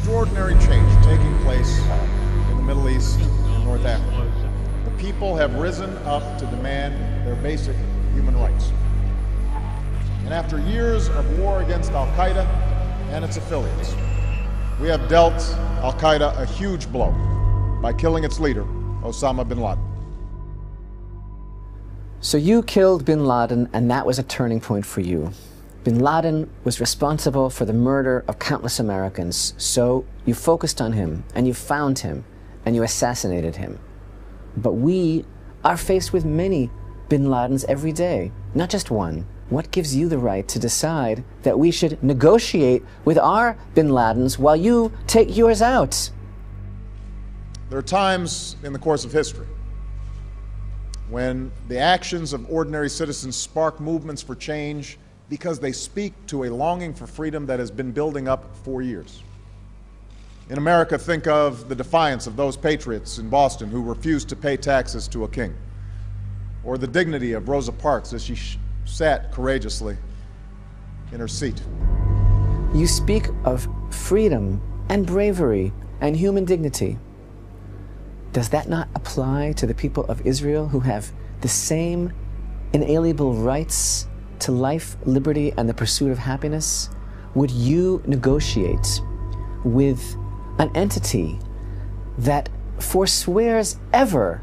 extraordinary change taking place in the Middle East and North Africa. The people have risen up to demand their basic human rights. And after years of war against Al-Qaeda and its affiliates, we have dealt Al-Qaeda a huge blow by killing its leader, Osama bin Laden. So you killed bin Laden, and that was a turning point for you. Bin Laden was responsible for the murder of countless Americans, so you focused on him, and you found him, and you assassinated him. But we are faced with many bin Ladens every day, not just one. What gives you the right to decide that we should negotiate with our bin Ladens while you take yours out? There are times in the course of history when the actions of ordinary citizens spark movements for change because they speak to a longing for freedom that has been building up for years. In America, think of the defiance of those patriots in Boston who refused to pay taxes to a king, or the dignity of Rosa Parks as she sat courageously in her seat. You speak of freedom and bravery and human dignity. Does that not apply to the people of Israel who have the same inalienable rights to life, liberty, and the pursuit of happiness? Would you negotiate with an entity that forswears ever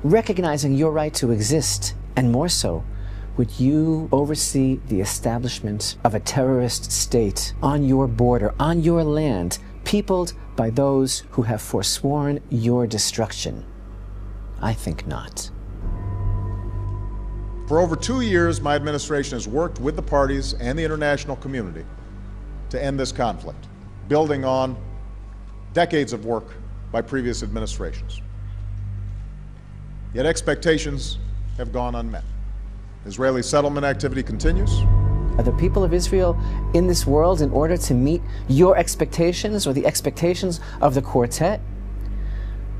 recognizing your right to exist? And more so, would you oversee the establishment of a terrorist state on your border, on your land, peopled by those who have forsworn your destruction? I think not. For over 2 years, my administration has worked with the parties and the international community to end this conflict, building on decades of work by previous administrations. Yet expectations have gone unmet. Israeli settlement activity continues. Are the people of Israel in this world in order to meet your expectations or the expectations of the quartet?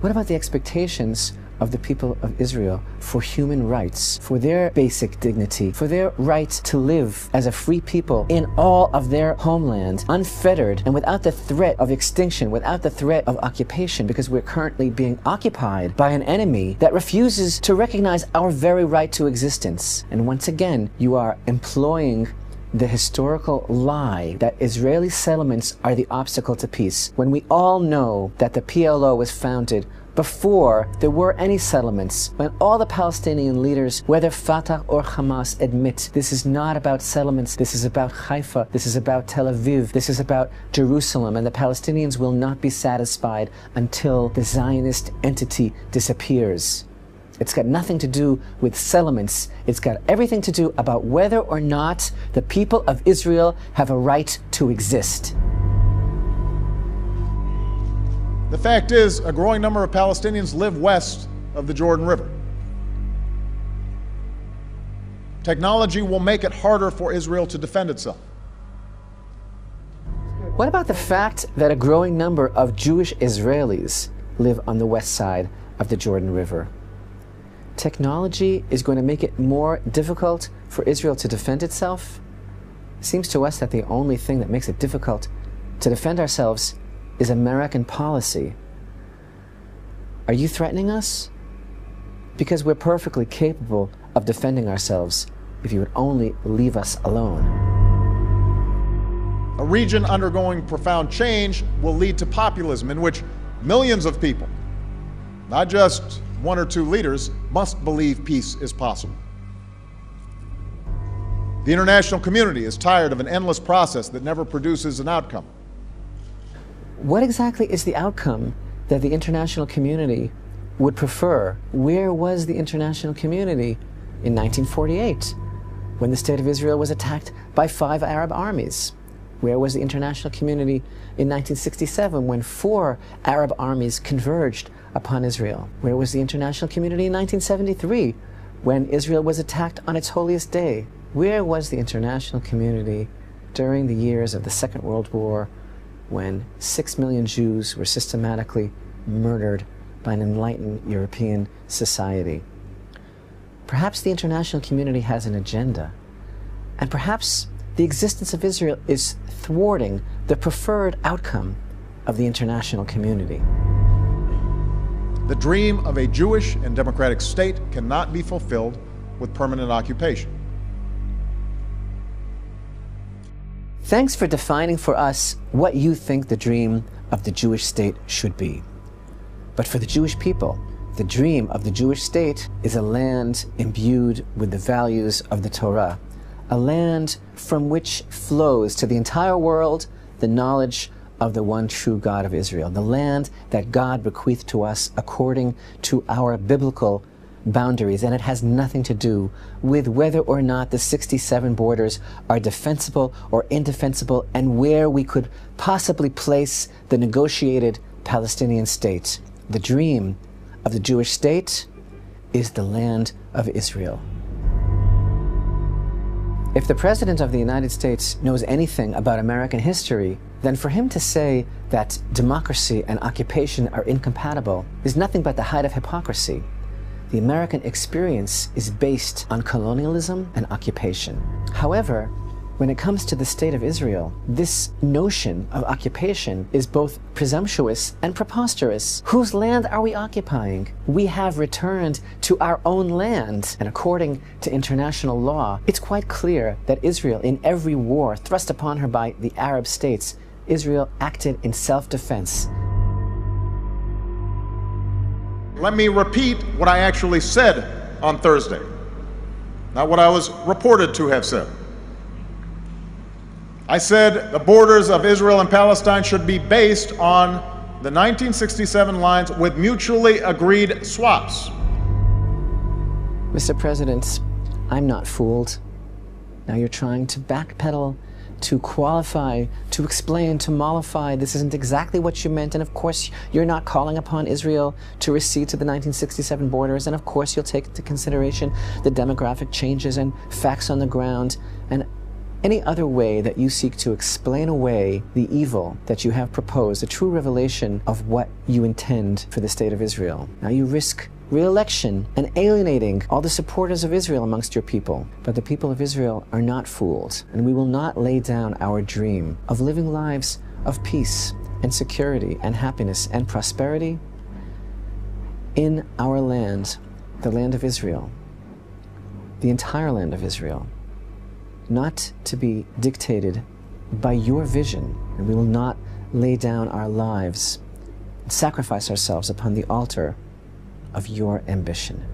What about the expectations of the people of Israel for human rights, for their basic dignity, for their right to live as a free people in all of their homeland, unfettered and without the threat of extinction, without the threat of occupation, because we're currently being occupied by an enemy that refuses to recognize our very right to existence? And once again, you are employing the historical lie that Israeli settlements are the obstacle to peace, when we all know that the PLO was founded before there were any settlements, when all the Palestinian leaders, whether Fatah or Hamas, admit this is not about settlements, this is about Haifa, this is about Tel Aviv, this is about Jerusalem, and the Palestinians will not be satisfied until the Zionist entity disappears. It's got nothing to do with settlements. It's got everything to do about whether or not the people of Israel have a right to exist. The fact is, a growing number of Palestinians live west of the Jordan River. Technology will make it harder for Israel to defend itself. What about the fact that a growing number of Jewish Israelis live on the west side of the Jordan River? Technology is going to make it more difficult for Israel to defend itself? It seems to us that the only thing that makes it difficult to defend ourselves is American policy. Are you threatening us? Because we're perfectly capable of defending ourselves if you would only leave us alone. A region undergoing profound change will lead to populism in which millions of people, not just one or two leaders, must believe peace is possible. The international community is tired of an endless process that never produces an outcome. What exactly is the outcome that the international community would prefer? Where was the international community in 1948 when the State of Israel was attacked by 5 Arab armies? Where was the international community in 1967 when 4 Arab armies converged upon Israel? Where was the international community in 1973 when Israel was attacked on its holiest day? Where was the international community during the years of the Second World War when 6 million Jews were systematically murdered by an enlightened European society? Perhaps the international community has an agenda, and perhaps the existence of Israel is thwarting the preferred outcome of the international community. The dream of a Jewish and democratic state cannot be fulfilled with permanent occupation. Thanks for defining for us what you think the dream of the Jewish state should be. But for the Jewish people, the dream of the Jewish state is a land imbued with the values of the Torah, a land from which flows to the entire world the knowledge of the one true God of Israel, the land that God bequeathed to us according to our biblical boundaries. And it has nothing to do with whether or not the 67 borders are defensible or indefensible and where we could possibly place the negotiated Palestinian state. The dream of the Jewish state is the land of Israel. If the President of the United States knows anything about American history, then for him to say that democracy and occupation are incompatible is nothing but the height of hypocrisy. The American experience is based on colonialism and occupation. However, when it comes to the state of Israel, this notion of occupation is both presumptuous and preposterous. Whose land are we occupying? We have returned to our own land. And according to international law, it's quite clear that Israel, in every war thrust upon her by the Arab states, Israel acted in self-defense. Let me repeat what I actually said on Thursday, not what I was reported to have said. I said the borders of Israel and Palestine should be based on the 1967 lines with mutually agreed swaps. Mr. President, I'm not fooled. Now you're trying to backpedal, to qualify, to explain, to mollify. This isn't exactly what you meant, and of course you're not calling upon Israel to recede to the 1967 borders, and of course you'll take into consideration the demographic changes and facts on the ground, and any other way that you seek to explain away the evil that you have proposed, a true revelation of what you intend for the state of Israel. Now you risk re-election and alienating all the supporters of Israel amongst your people. But the people of Israel are not fooled, and we will not lay down our dream of living lives of peace and security and happiness and prosperity in our land, the land of Israel, the entire land of Israel, not to be dictated by your vision. And we will not lay down our lives and sacrifice ourselves upon the altar of your ambition.